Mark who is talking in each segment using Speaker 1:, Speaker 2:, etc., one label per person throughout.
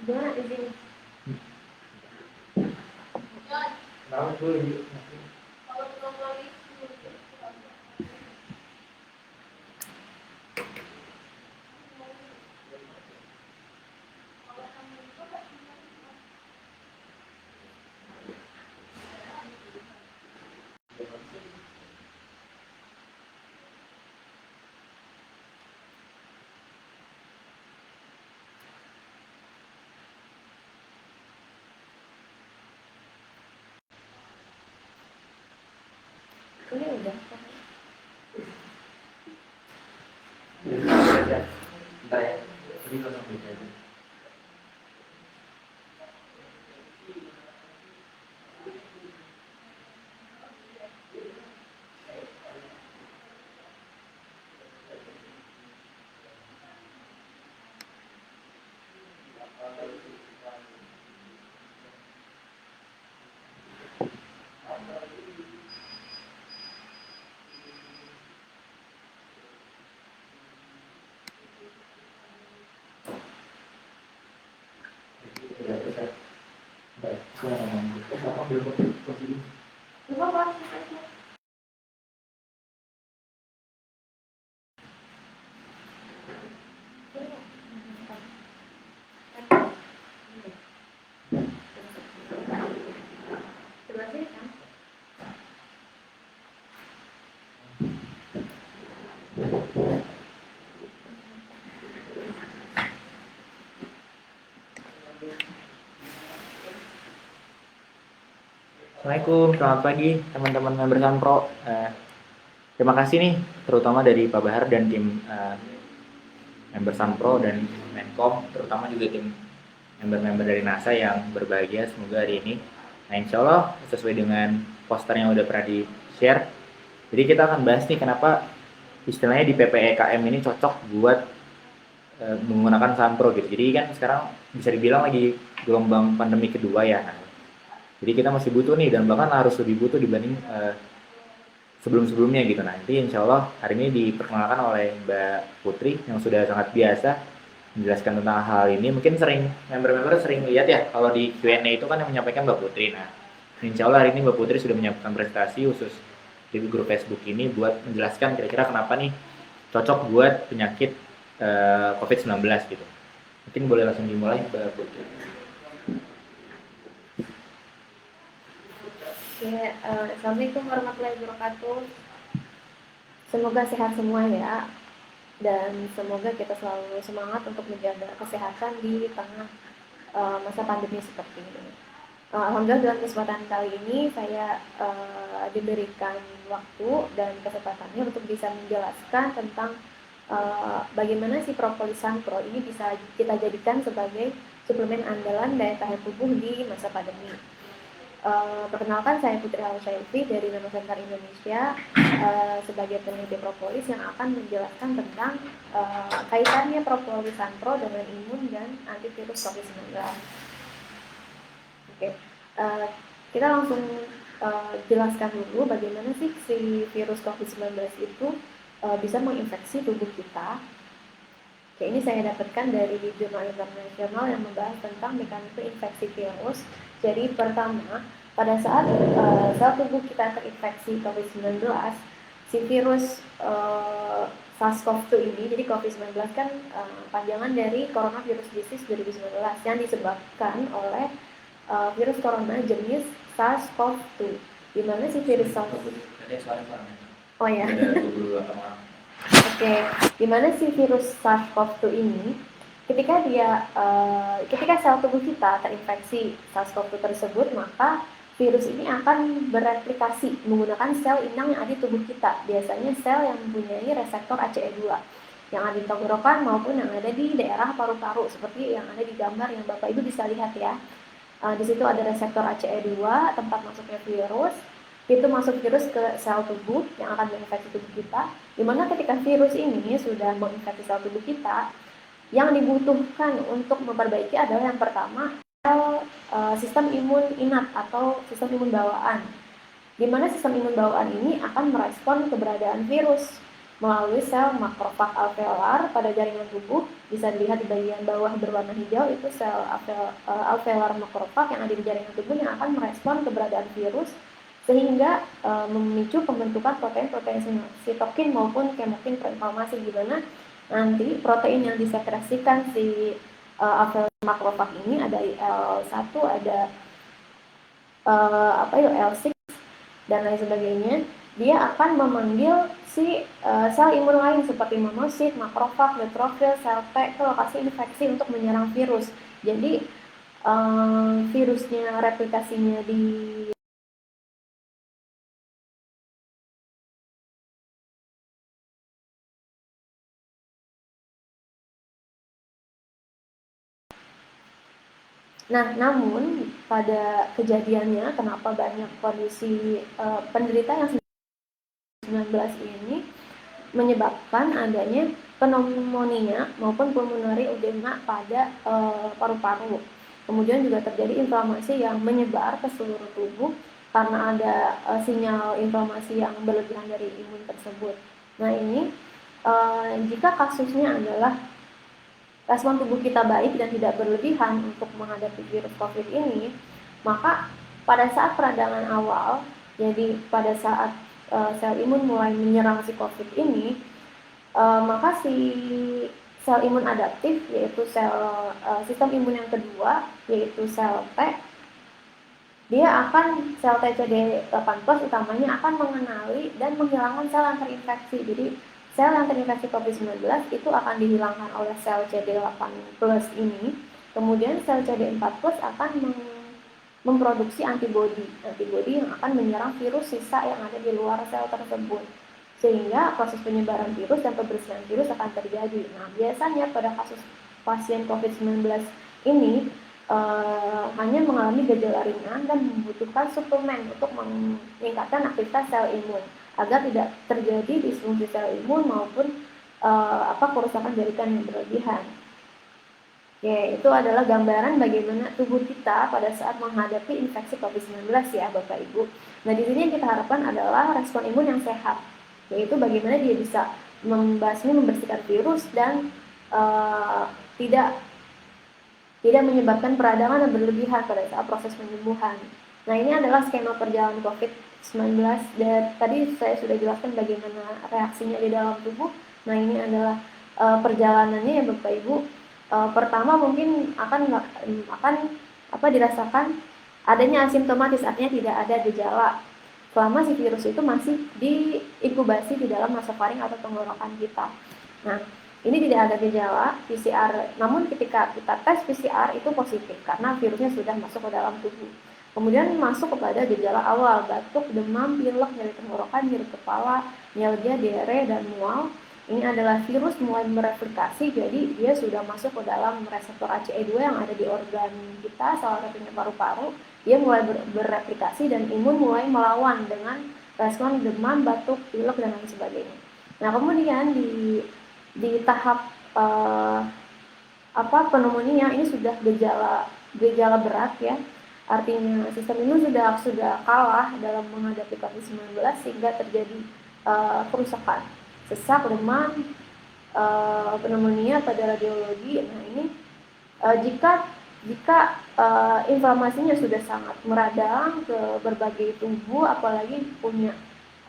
Speaker 1: Gimana di sini?
Speaker 2: Tahu tuh.
Speaker 1: Ini udah.
Speaker 2: Bentar ya. Jadi langsung baca aja. Udah selesai. Baik, saya ngomong. Ambil posisi.
Speaker 1: Coba Pak. Coba sih kan.
Speaker 2: Assalamualaikum, selamat pagi teman-teman member Sanpro. Terima kasih nih, terutama dari Pak Bahar dan tim member Sanpro dan Menkom, terutama juga tim member-member dari NASA yang berbahagia semoga hari ini. Nah, insya Allah sesuai dengan poster yang udah pernah di-share. Jadi kita akan bahas nih kenapa istilahnya di PPEKM ini cocok buat menggunakan Sanpro gitu. Jadi kan sekarang bisa dibilang lagi gelombang pandemi kedua ya. Nah, jadi kita masih butuh nih dan bahkan harus lebih butuh dibanding sebelum-sebelumnya gitu. Nanti insya Allah hari ini diperkenalkan oleh Mbak Putri yang sudah sangat biasa menjelaskan tentang hal ini. Mungkin sering member-member sering lihat ya kalau di Q&A itu kan yang menyampaikan Mbak Putri. Nah, insya Allah hari ini Mbak Putri sudah menyiapkan presentasi khusus di grup Facebook ini buat menjelaskan kira-kira kenapa nih cocok buat penyakit COVID-19 gitu. Mungkin boleh langsung dimulai Mbak Putri.
Speaker 1: Ya, Assalamualaikum warahmatullahi wabarakatuh. Semoga sehat semua ya, dan semoga kita selalu semangat untuk menjaga kesehatan di tengah masa pandemi seperti ini. Alhamdulillah dalam kesempatan kali ini saya diberikan waktu dan kesempatannya untuk bisa menjelaskan tentang bagaimana si propolis Sanpro ini bisa kita jadikan sebagai suplemen andalan daya tahan tubuh di masa pandemi. Perkenalkan, saya Putri Al-Syaifi dari Nano Center Indonesia sebagai peneliti propolis yang akan menjelaskan tentang kaitannya propolis Sanpro dengan imun dan antivirus COVID-19. Oke, kita langsung jelaskan dulu bagaimana sih si virus COVID-19 itu bisa menginfeksi tubuh kita. Oke, ini saya dapatkan dari jurnal internasional yang membahas tentang mekanisme infeksi virus. Jadi pertama, pada saat sel tubuh kita terinfeksi COVID-19, si virus SARS-CoV-2 ini, jadi COVID-19 kan panjangan dari Coronavirus Disease 2019 yang disebabkan oleh virus corona jenis SARS-CoV-2. Di mana si virus SARS-CoV-2? Oh ya. Oke, di mana si virus SARS-CoV-2 ini, ketika sel tubuh kita terinfeksi SARS-CoV-2 tersebut, maka virus ini akan bereplikasi menggunakan sel inang yang ada di tubuh kita. Biasanya sel yang mempunyai reseptor ACE2 yang ada di tenggorokan maupun yang ada di daerah paru-paru, seperti yang ada di gambar yang Bapak Ibu bisa lihat ya. Di situ ada reseptor ACE2, tempat masuknya virus. Itu masuk virus ke sel tubuh yang akan menginfeksi tubuh kita, dimana ketika virus ini sudah menginfeksi sel tubuh kita, yang dibutuhkan untuk memperbaiki adalah yang pertama sistem imun innat atau sistem imun bawaan, dimana sistem imun bawaan ini akan merespon keberadaan virus. melalui sel makrofag alveolar pada jaringan tubuh. Bisa dilihat di bagian bawah berwarna hijau, itu sel alveolar makrofag yang ada di jaringan tubuh yang akan merespon keberadaan virus sehingga memicu pembentukan protein-protein sitokin maupun kemokin proinflamasi, di mana nanti protein yang disekresikan si alveolar makrofag ini ada IL-1, ada IL-6 dan lain sebagainya. Dia akan memanggil si sel imun lain seperti monosit, makrofag, neutrofil, sel T ke lokasi infeksi untuk menyerang virus. Jadi virusnya replikasinya di Nah, namun pada kejadiannya kenapa banyak kondisi penderita yang 19 ini menyebabkan adanya pneumonia maupun pulmonary edema pada paru-paru. Kemudian juga terjadi inflamasi yang menyebar ke seluruh tubuh karena ada sinyal inflamasi yang berlebihan dari imun tersebut. Nah, ini jika kasusnya adalah respon tubuh kita baik dan tidak berlebihan untuk menghadapi virus COVID ini, maka pada saat peradangan awal, jadi pada saat sel imun mulai menyerang si COVID ini, maka si sel imun adaptif, yaitu sistem imun yang kedua, yaitu sel T, dia akan sel TCD8+ utamanya akan mengenali dan menghilangkan sel yang terinfeksi. Jadi sel yang terinfeksi COVID-19 itu akan dihilangkan oleh sel CD8+ ini. Kemudian sel CD4+ akan memproduksi antibodi yang akan menyerang virus sisa yang ada di luar sel tersebut. Sehingga proses penyebaran virus dan pembersihan virus akan terjadi. Nah, biasanya pada kasus pasien COVID-19 ini hanya mengalami gejala ringan dan membutuhkan suplemen untuk meningkatkan aktivitas sel imun agar tidak terjadi disfungsi sel imun maupun kerusakan jaringan yang berlebihan. Oke, itu adalah gambaran bagaimana tubuh kita pada saat menghadapi infeksi COVID-19 ya Bapak Ibu. Nah, di sini yang kita harapkan adalah respon imun yang sehat, yaitu bagaimana dia bisa membersihkan virus dan tidak menyebabkan peradangan yang berlebihan pada saat proses penyembuhan. Nah, ini adalah skema perjalanan COVID-19 dan tadi saya sudah jelaskan bagaimana reaksinya di dalam tubuh. Nah, ini adalah perjalanannya ya Bapak Ibu. Pertama mungkin akan dirasakan adanya asimptomatis, artinya tidak ada gejala selama si virus itu masih diinkubasi di dalam nasofaring atau tenggorokan kita. Nah, ini tidak ada gejala PCR, namun ketika kita tes PCR itu positif karena virusnya sudah masuk ke dalam tubuh. Kemudian masuk kepada gejala awal, batuk, demam, pilek, nyeri tenggorokan, nyeri kepala, myalgia, diare, dan mual. Ini adalah virus mulai mereplikasi, jadi dia sudah masuk ke dalam reseptor ACE2 yang ada di organ kita, salah satunya paru-paru. Dia mulai bereplikasi dan imun mulai melawan dengan respon demam, batuk, pilek, dan lain sebagainya. Nah, kemudian di tahap pneumonia ini sudah gejala berat ya. Artinya sistem imun sudah kalah dalam menghadapi COVID-19 sehingga terjadi kerusakan, sesak, demam, pneumonia pada radiologi. Nah, ini jika inflamasinya sudah sangat meradang ke berbagai tubuh, apalagi punya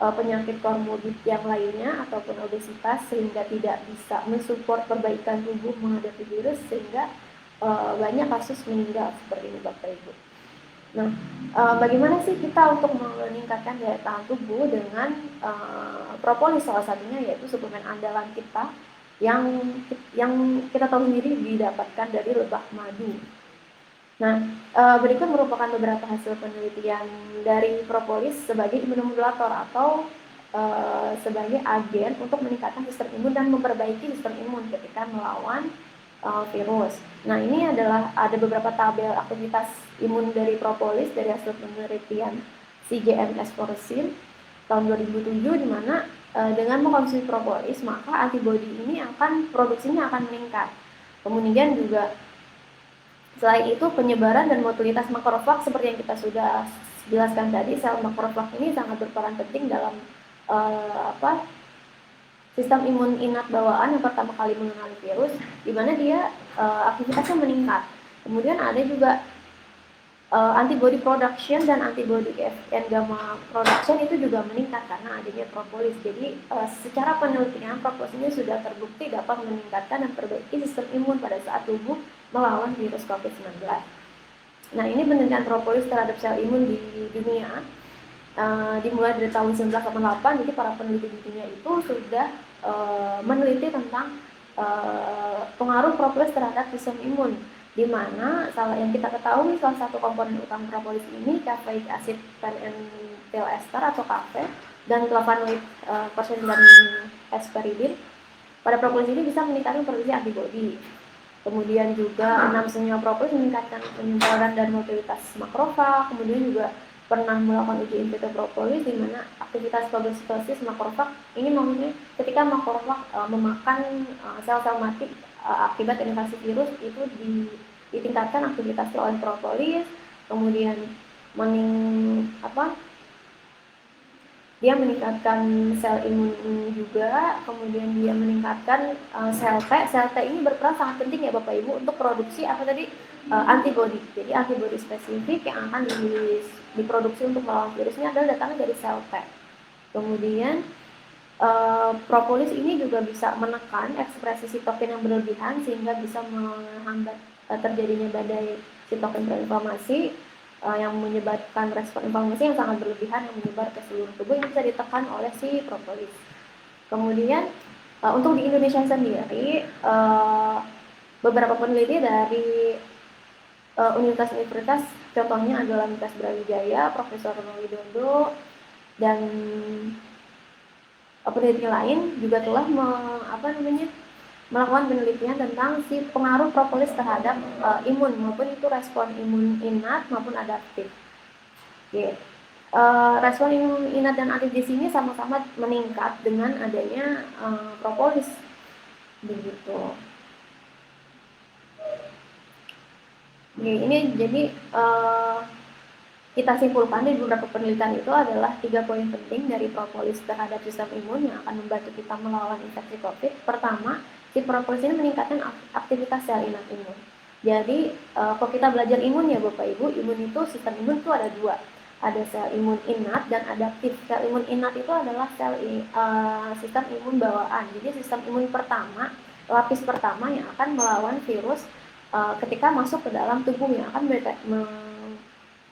Speaker 1: penyakit komorbid yang lainnya ataupun obesitas sehingga tidak bisa mensupport perbaikan tubuh menghadapi virus, sehingga banyak kasus meninggal seperti ini Bapak Ibu. Nah, bagaimana sih kita untuk meningkatkan daya tahan tubuh dengan propolis salah satunya, yaitu suplemen andalan kita yang kita tahu sendiri didapatkan dari lebah madu. Nah, berikut merupakan beberapa hasil penelitian dari propolis sebagai imunomodulator atau sebagai agen untuk meningkatkan sistem imun dan memperbaiki sistem imun ketika melawan virus. Nah, ini ada beberapa tabel aktivitas imun dari propolis dari hasil penelitian CGMS Forcil tahun 2007, di mana dengan mengkonsumsi propolis maka antibodi ini produksinya akan meningkat. Kemudian juga selain itu penyebaran dan motilitas makrofag seperti yang kita sudah jelaskan tadi, sel makrofag ini sangat berperan penting dalam sistem imun inat bawaan yang pertama kali mengenali virus, di mana dia aktivitasnya meningkat. Kemudian ada juga antibody production dan antibody FN gamma production itu juga meningkat karena adanya propolis. Jadi secara penelitian propolis ini sudah terbukti dapat meningkatkan dan perbaiki sistem imun pada saat tubuh melawan virus COVID-19. Nah, ini penelitian propolis terhadap sel imun di dunia dimulai dari tahun 1988. Jadi para peneliti di dunia itu sudah meneliti tentang pengaruh propolis terhadap sistem imun, di mana yang kita ketahui salah satu komponen utama propolis ini caffeic acid penentyl ester atau CAFE dan flavonoid persen dan hesperidin. Pada propolis ini bisa meningkatkan produksi antibodi. Kemudian juga 6 senyawa propolis meningkatkan penyebaran dan mobilitas makrofag. Kemudian juga pernah melakukan uji in vitro propolis di mana aktivitas fagositosis makrofag ini maksudnya ketika makrofag memakan sel-sel mati akibat invasi virus itu ditingkatkan aktivitasnya oleh propolis. Kemudian dia meningkatkan sel imun juga, kemudian dia meningkatkan sel T. Sel T ini berperan sangat penting ya Bapak Ibu untuk produksi antibody. Jadi antibody spesifik yang akan diproduksi untuk melawan virus ini adalah datangnya dari sel T. Kemudian propolis ini juga bisa menekan ekspresi sitokin yang berlebihan sehingga bisa menghambat terjadinya badai sitokin proinflamasi yang menyebabkan respon inflamasi yang sangat berlebihan yang menyebar ke seluruh tubuh. Ini bisa ditekan oleh si propolis. Kemudian untuk di Indonesia sendiri beberapa peneliti dari universitas contohnya adalah Universitas Brawijaya, Profesor Widodo dan peneliti lain juga telah melakukan penelitian tentang si pengaruh propolis terhadap imun, maupun itu respon imun inat maupun adaptif. Oke. Respon imun inat dan adaptif di sini sama-sama meningkat dengan adanya propolis, begitu. Oke, ini jadi kita simpulkan dari beberapa penelitian itu adalah 3 poin penting dari propolis terhadap sistem imun yang akan membantu kita melawan infeksi COVID. Pertama, si propolis ini meningkatkan aktivitas sel inat imun. Jadi kalau kita belajar imun ya Bapak Ibu, imun itu sistem imun itu ada 2. Ada sel imun inat dan adaptif. Sel imun inat itu adalah sistem imun bawaan. Jadi sistem imun pertama, lapis pertama yang akan melawan virus ketika masuk ke dalam tubuh, yang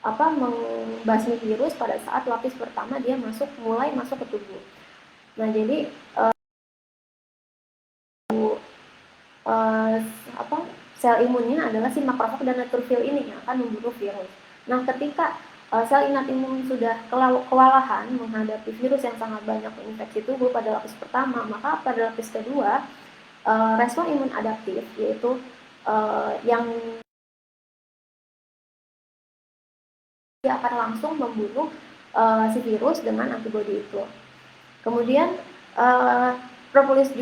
Speaker 1: akan membasmi virus pada saat lapis pertama dia mulai masuk ke tubuh. Nah, jadi sel imunnya adalah si makrofag dan neutrofil ini yang akan membunuh virus. Nah, ketika sel inat imun sudah kewalahan menghadapi virus yang sangat banyak menginfeksi tubuh pada lapis pertama, maka pada lapis kedua respon imun adaptif, yaitu yang dia akan langsung membunuh si virus dengan antibodi itu. Kemudian propolis juga